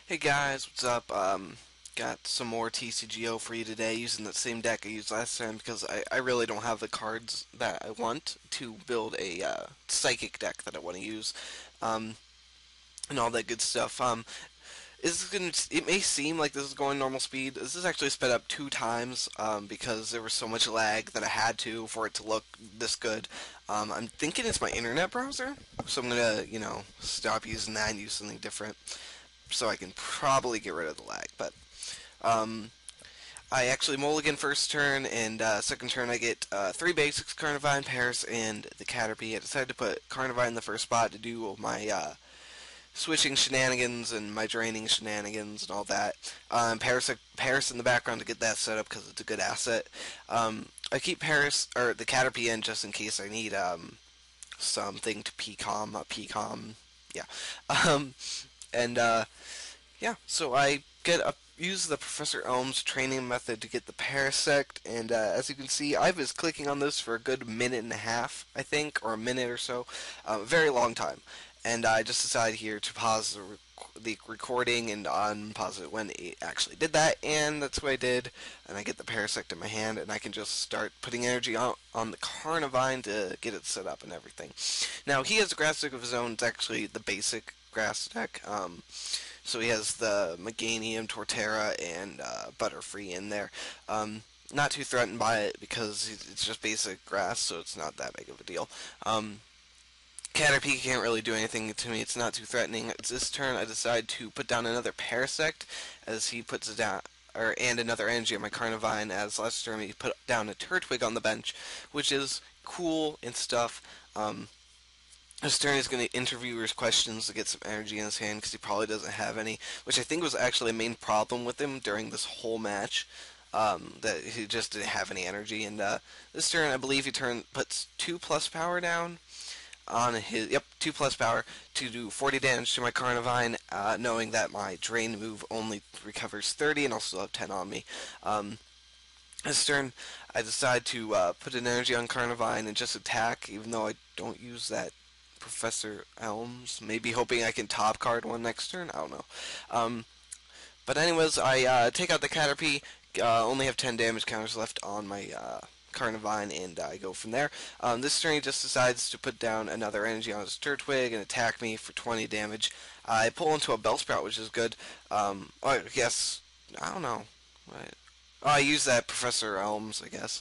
Hey guys, what's up? Got some more TCGO for you today using the same deck I used last time because I really don't have the cards that I want to build a psychic deck that I want to use, um, and all that good stuff. It may seem like this is going normal speed. This is actually sped up 2 times because there was so much lag that I had to for it to look this good. I'm thinking it's my internet browser, so I'm gonna, stop using that and use something different so I can probably get rid of the lag. But um, I actually mulligan first turn, and second turn I get 3 basics, Carnivine, Paris, and the Caterpie. I decided to put Carnivine in the first spot to do my switching shenanigans and my draining shenanigans and all that. Paris in the background to get that set up because it's a good asset. I keep Paris or the Caterpie in just in case I need something to PCOM, yeah. Um, and yeah, so I use the Professor Elm's training method to get the Parasect, and as you can see, I was clicking on this for a good minute and a half, I think, or a minute or so, a very long time. And I just decided here to pause the recording and unpause it when it actually did that, and that's what I did. And I get the Parasect in my hand, and I can just start putting energy on the Carnivine to get it set up and everything. Now, he has a grass deck of his own. It's actually the basic grass deck. So he has the Meganium, Torterra, and Butterfree in there. Not too threatened by it because it's just basic grass, so it's not that big of a deal. Caterpie can't really do anything to me. It's not too threatening. It's this turn I decide to put down another Parasect as he puts it down, and another energy on my Carnivine. As last turn he put down a Turtwig on the bench, which is cool and stuff. This turn he's going to interview his questions to get some energy in his hand because he probably doesn't have any, which I think was actually a main problem with him during this whole match. That he just didn't have any energy, and this turn I believe he puts 2+ power down on his 2+ power to do 40 damage to my Carnivine, knowing that my drain move only recovers 30 and I'll still have 10 on me. This turn I decide to put an energy on Carnivine and just attack, even though I don't use that Professor Elms, maybe hoping I can top card one next turn. I don't know. But anyways, I take out the Caterpie. Only have 10 damage counters left on my Carnivine, and I go from there. This turn he just decides to put down another energy on his Turtwig and attack me for 20 damage. I pull into a Bellsprout, which is good. I guess, I don't know. I use that Professor Elms, I guess.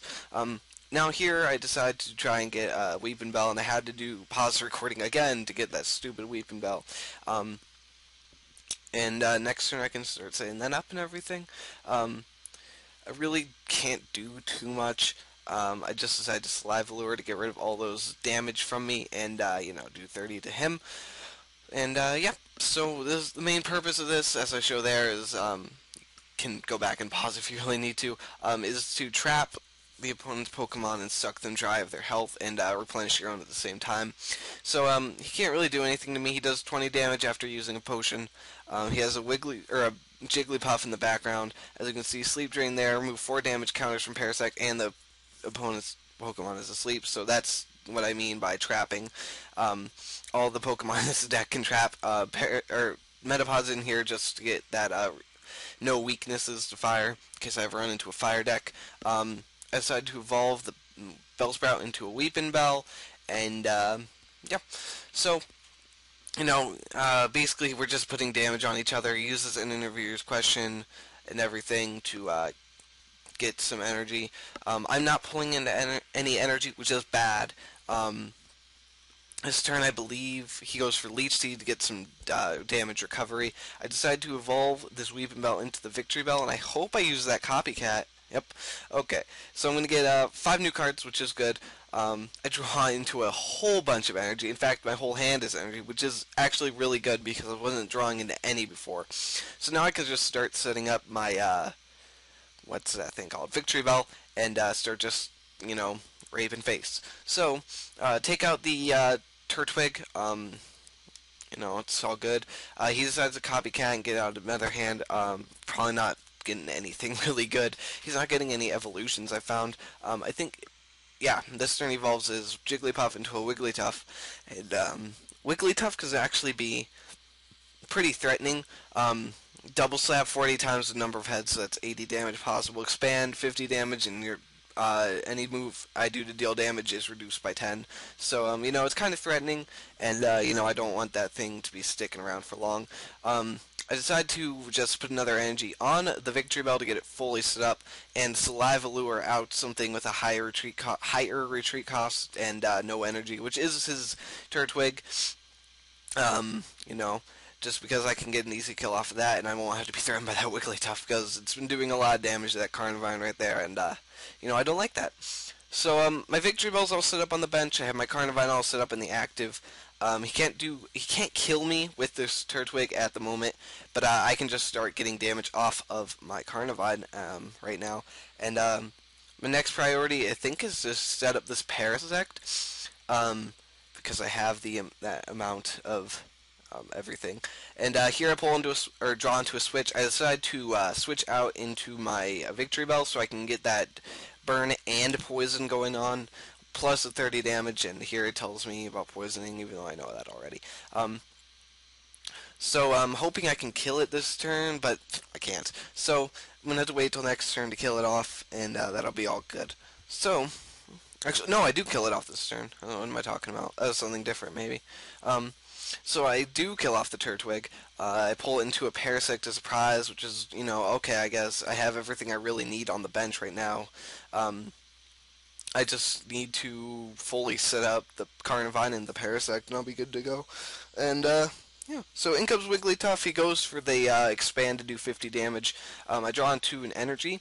Now here I decide to try and get Weepin' Bell, and I had to pause the recording again to get that stupid Weepin' Bell. And next turn I can start setting that up and everything. I really can't do too much. I just decided to Saliva Lure to get rid of all those damage from me and, do 30 to him. And, yeah, so the main purpose of this, as I show there, is, can go back and pause if you really need to, is to trap the opponent's Pokemon and suck them dry of their health and replenish your own at the same time. So he can't really do anything to me. He does 20 damage after using a potion. He has a Jigglypuff in the background. As you can see, Sleep Drain there. Remove 4 damage counters from Parasect, and the opponent's Pokemon is asleep. So that's what I mean by trapping. All the Pokemon in this deck can trap. Metapods in here just to get that no weaknesses to fire in case I ever run into a fire deck. I decided to evolve the Bellsprout into a Weepin' Bell, and yeah, so basically we're just putting damage on each other. He uses an interviewer's question and everything to get some energy. I'm not pulling into any energy, which is bad. This turn, I believe, he goes for Leech Seed to get some damage recovery. I decided to evolve this Weepin' Bell into the Victory Bell, and I hope I use that Copycat. Yep. Okay. So I'm going to get 5 new cards, which is good. I draw into a whole bunch of energy. In fact, my whole hand is energy, which is actually really good because I wasn't drawing into any before. So now I can just start setting up my, what's that thing called? Victory Bell, and start just, raping face. So, take out the Turtwig. It's all good. He decides to Copycat and get out of another hand. Probably not getting anything really good. He's not getting any evolutions, I found. I think, yeah, this turn evolves his Jigglypuff into a Wigglytuff. And Wigglytuff could actually be pretty threatening. double slap 40 times the number of heads, so that's 80 damage possible. Expand 50 damage, and your any move I do to deal damage is reduced by 10. So it's kind of threatening, and I don't want that thing to be sticking around for long. I decided to just put another energy on the victory bell to get it fully set up, and saliva lure out something with a higher retreat cost and no energy, which is his Turtwig. Um, you know, just because I can get an easy kill off of that, and I won't have to be threatened by that Wigglytuff because it's been doing a lot of damage to that Carnivine right there, and I don't like that. So my victory bell's all set up on the bench. I have my Carnivine all set up in the active. He can't kill me with this Turtwig at the moment, but I can just start getting damage off of my Carnivine right now. And my next priority, I think, is to set up this Parasect. Because I have that amount of everything. And here I pull into or draw into a switch. I decide to switch out into my victory bell so I can get that burn and poison going on, plus the 30 damage. And here it tells me about poisoning, even though I know that already. So I'm hoping I can kill it this turn, but I can't. So I'm gonna have to wait till next turn to kill it off, and that'll be all good. So. Actually, no, I do kill it off this turn. What am I talking about? Oh, something different, maybe. So I do kill off the Turtwig. I pull it into a Parasect as a prize, which is, okay, I guess I have everything I really need on the bench right now. I just need to fully set up the Carnivine and the Parasect, and I'll be good to go. And, yeah, so in comes Wigglytuff. He goes for the expand to do 50 damage. I draw into an energy.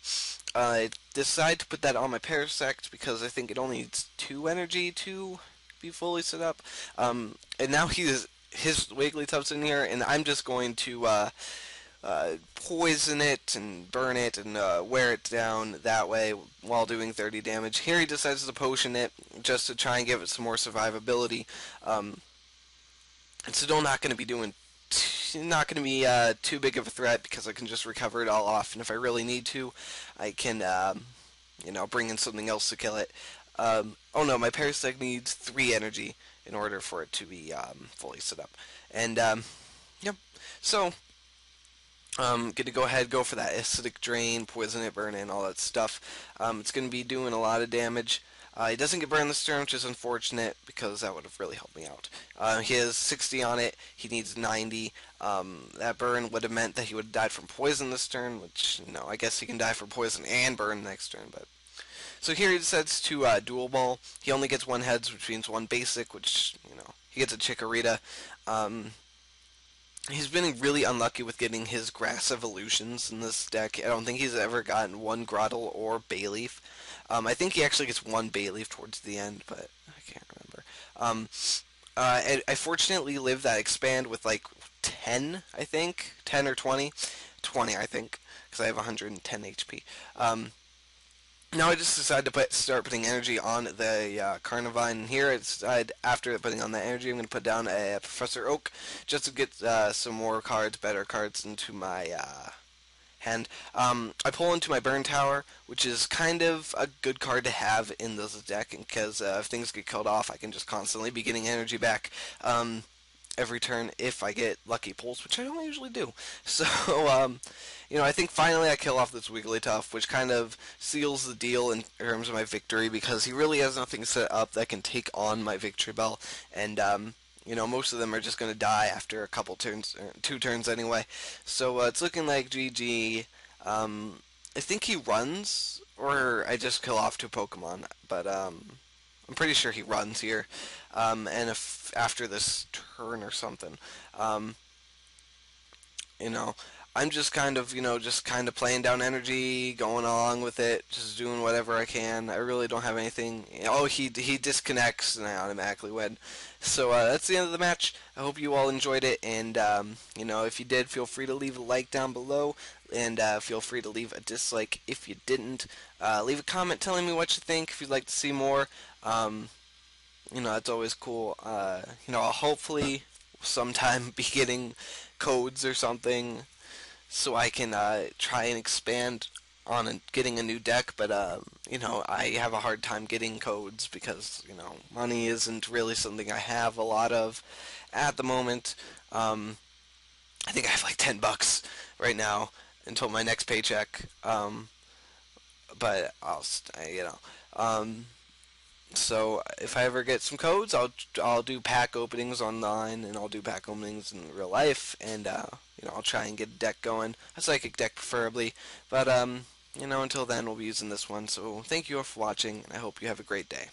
I decide to put that on my Parasect because I think it only needs 2 energy to be fully set up. And now his Wigglytuff's in here, and I'm just going to poison it and burn it and wear it down that way while doing 30 damage. Here he decides to potion it just to try and give it some more survivability. It's still not going to be too big of a threat because I can just recover it all off, and if I really need to, I can bring in something else to kill it. Oh no, my Parasect needs 3 energy in order for it to be fully set up, and yep. So get to go for that acidic drain, poison it, burn it, and all that stuff. It's going to be doing a lot of damage. He doesn't get burned this turn, which is unfortunate because that would have really helped me out. He has 60 on it. He needs 90. That burn would have meant that he would have died from poison this turn, which, I guess he can die from poison and burn next turn. But so here he decides to dual ball. He only gets 1 heads, which means 1 basic, which, he gets a Chikorita. He's been really unlucky with getting his grass evolutions in this deck. I don't think he's ever gotten 1 Grottle or Bayleaf. I think he actually gets 1 Bayleaf towards the end, but I can't remember. I fortunately lived that expand with like 10, I think. 10 or 20. 20, I think, because I have 110 HP. Now I just decided to start putting energy on the Carnivine. Here I decided after putting on that energy, I'm going to put down a Professor Oak just to get some more cards, better cards into my hand. I pull into my Burn Tower, which is kind of a good card to have in this deck because if things get killed off, I can just constantly be getting energy back. Every turn if I get lucky pulls, which I don't usually do. So, I think finally I kill off this Wigglytuff, which kind of seals the deal in terms of my victory because he really has nothing set up that can take on my victory bell, and most of them are just going to die after a couple turns, 2 turns anyway. So it's looking like GG. I think he runs, or I just kill off 2 Pokemon, but I'm pretty sure he runs here. And if after this turn or something, I'm just kind of, playing down energy, going along with it, just doing whatever I can. I really don't have anything. Oh, he disconnects, and I automatically win. So that's the end of the match. I hope you all enjoyed it, and if you did, feel free to leave a like down below, and feel free to leave a dislike if you didn't. Leave a comment telling me what you think if you'd like to see more. That's always cool. I'll hopefully sometime be getting codes or something so I can try and expand on getting a new deck, but I have a hard time getting codes because money isn't really something I have a lot of at the moment. I think I have like $10 right now until my next paycheck. But you know. So if I ever get some codes, I'll do pack openings online, and I'll do pack openings in real life, and I'll try and get a deck going, a psychic deck preferably. But until then, we'll be using this one. So thank you all for watching, and I hope you have a great day.